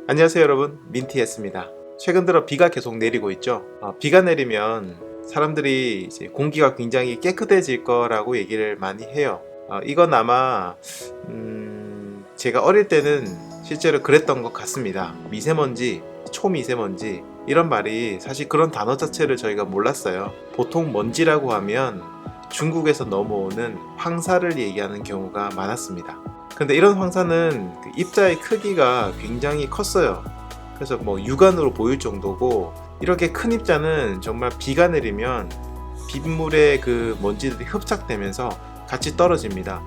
안녕하세요 여러분, 민티했습니다. 최근 들어 비가 계속 내리고 있죠. 비가 내리면 사람들이 이제 공기가 굉장히 깨끗해질 거라고 얘기를 많이 해요. 이건 아마 제가 어릴 때는 실제로 그랬던 것 같습니다. 미세먼지, 초미세먼지 이런 말이 사실 그런 단어 자체를 저희가 몰랐어요. 보통 먼지라고 하면 중국에서 넘어오는 황사를 얘기하는 경우가 많았습니다. 근데 이런 황사는 그 입자의 크기가 굉장히 컸어요. 그래서 뭐 육안으로 보일 정도고, 이렇게 큰 입자는 정말 비가 내리면 빗물에 그 먼지들이 흡착되면서 같이 떨어집니다.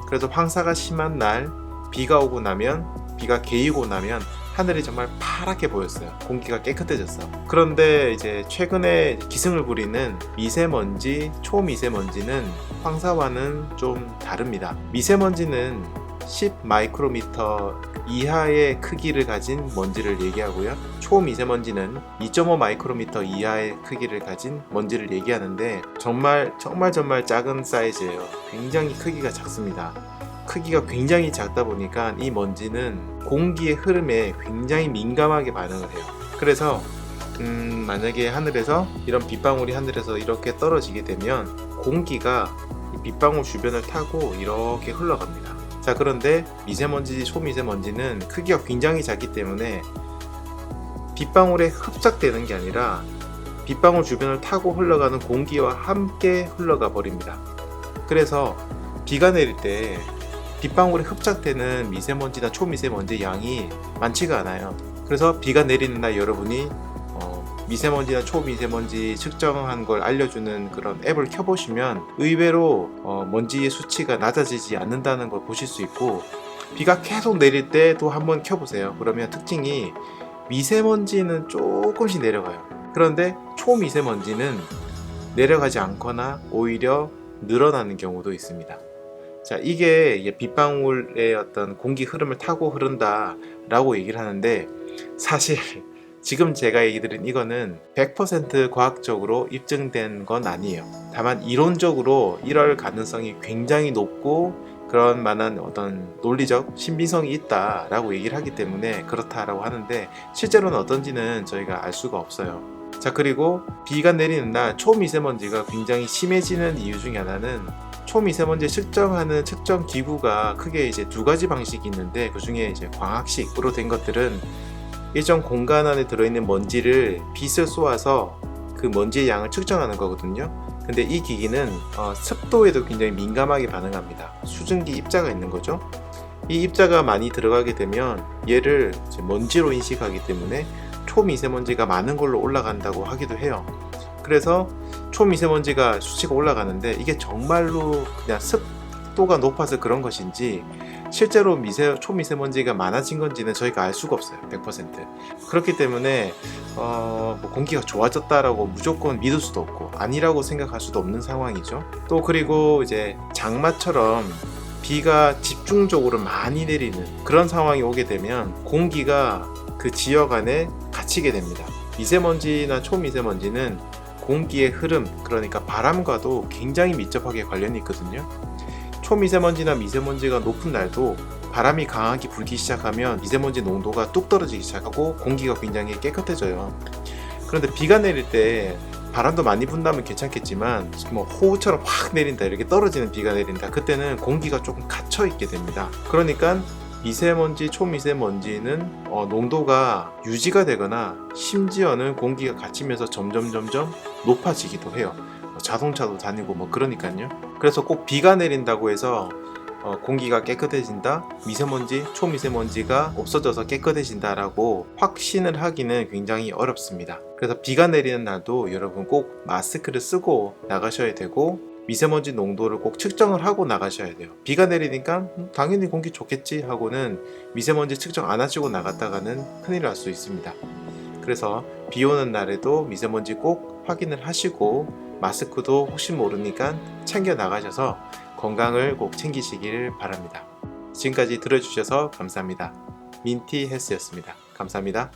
그래서 황사가 심한 날, 비가 오고 나면, 비가 개이고 나면 하늘이 정말 파랗게 보였어요. 공기가 깨끗해졌어. 그런데 이제 최근에 기승을 부리는 미세먼지, 초미세먼지는 황사와는 좀 다릅니다. 미세먼지는 10 마이크로미터 이하의 크기를 가진 먼지를 얘기하고요. 초미세먼지는 2.5 마이크로미터 이하의 크기를 가진 먼지를 얘기하는데, 정말 작은 사이즈예요. 굉장히 크기가 작습니다. 크기가 굉장히 작다 보니까 이 먼지는 공기의 흐름에 굉장히 민감하게 반응을 해요. 그래서 만약에 하늘에서 이런 빗방울이 하늘에서 이렇게 떨어지게 되면 공기가 이 빗방울 주변을 타고 이렇게 흘러갑니다. 자, 그런데 미세먼지, 초미세먼지는 크기가 굉장히 작기 때문에 빗방울에 흡착되는 게 아니라 빗방울 주변을 타고 흘러가는 공기와 함께 흘러가 버립니다. 그래서 비가 내릴 때 빗방울에 흡착되는 미세먼지나 초미세먼지 양이 많지가 않아요. 그래서 비가 내리는 날 여러분이 미세먼지나 초미세먼지 측정한 걸 알려주는 그런 앱을 켜보시면 의외로 먼지의 수치가 낮아지지 않는다는 걸 보실 수 있고, 비가 계속 내릴 때도 한번 켜보세요. 그러면 특징이 미세먼지는 조금씩 내려가요. 그런데 초미세먼지는 내려가지 않거나 오히려 늘어나는 경우도 있습니다. 자, 이게 빗방울의 어떤 공기 흐름을 타고 흐른다 라고 얘기를 하는데, 사실 지금 제가 얘기 드린 이거는 100% 과학적으로 입증된 건 아니에요. 다만 이론적으로 이럴 가능성이 굉장히 높고 그런 만한 어떤 논리적 신빙성이 있다라고 얘기를 하기 때문에 그렇다라고 하는데, 실제로는 어떤지는 저희가 알 수가 없어요. 자, 그리고 비가 내리는 날 초미세먼지가 굉장히 심해지는 이유 중에 하나는, 초미세먼지 측정하는 측정 기구가 크게 이제 두 가지 방식이 있는데, 그 중에 이제 광학식으로 된 것들은 일정 공간 안에 들어있는 먼지를 빛을 쏘아서 그 먼지의 양을 측정하는 거거든요. 근데 이 기기는 습도에도 굉장히 민감하게 반응합니다. 수증기 입자가 있는 거죠. 이 입자가 많이 들어가게 되면 얘를 이제 먼지로 인식하기 때문에 초미세먼지가 많은 걸로 올라간다고 하기도 해요. 그래서 초미세먼지가 수치가 올라가는데, 이게 정말로 그냥 습도가 높아서 그런 것인지 실제로 초미세먼지가 많아진 건지는 저희가 알 수가 없어요. 100%. 그렇기 때문에 뭐 공기가 좋아졌다라고 무조건 믿을 수도 없고 아니라고 생각할 수도 없는 상황이죠. 또 그리고 이제 장마처럼 비가 집중적으로 많이 내리는 그런 상황이 오게 되면 공기가 그 지역 안에 갇히게 됩니다. 미세먼지나 초미세먼지는 공기의 흐름, 그러니까 바람과도 굉장히 밀접하게 관련이 있거든요. 초미세먼지나 미세먼지가 높은 날도 바람이 강하게 불기 시작하면 미세먼지 농도가 뚝 떨어지기 시작하고 공기가 굉장히 깨끗해져요. 그런데 비가 내릴 때 바람도 많이 분다면 괜찮겠지만, 뭐 호우처럼 확 내린다, 이렇게 떨어지는 비가 내린다, 그때는 공기가 조금 갇혀 있게 됩니다. 그러니까 미세먼지, 초미세먼지는 농도가 유지가 되거나 심지어는 공기가 갇히면서 점점 높아지기도 해요. 자동차도 다니고 뭐 그러니까요. 그래서 꼭 비가 내린다고 해서 공기가 깨끗해진다, 미세먼지, 초미세먼지가 없어져서 깨끗해진다라고 확신을 하기는 굉장히 어렵습니다. 그래서 비가 내리는 날도 여러분 꼭 마스크를 쓰고 나가셔야 되고, 미세먼지 농도를 꼭 측정을 하고 나가셔야 돼요. 비가 내리니까 당연히 공기 좋겠지 하고는 미세먼지 측정 안 하시고 나갔다가는 큰일 날 수 있습니다. 그래서 비 오는 날에도 미세먼지 꼭 확인을 하시고, 마스크도 혹시 모르니까 챙겨 나가셔서 건강을 꼭 챙기시길 바랍니다. 지금까지 들어주셔서 감사합니다. 민티 헬스였습니다. 감사합니다.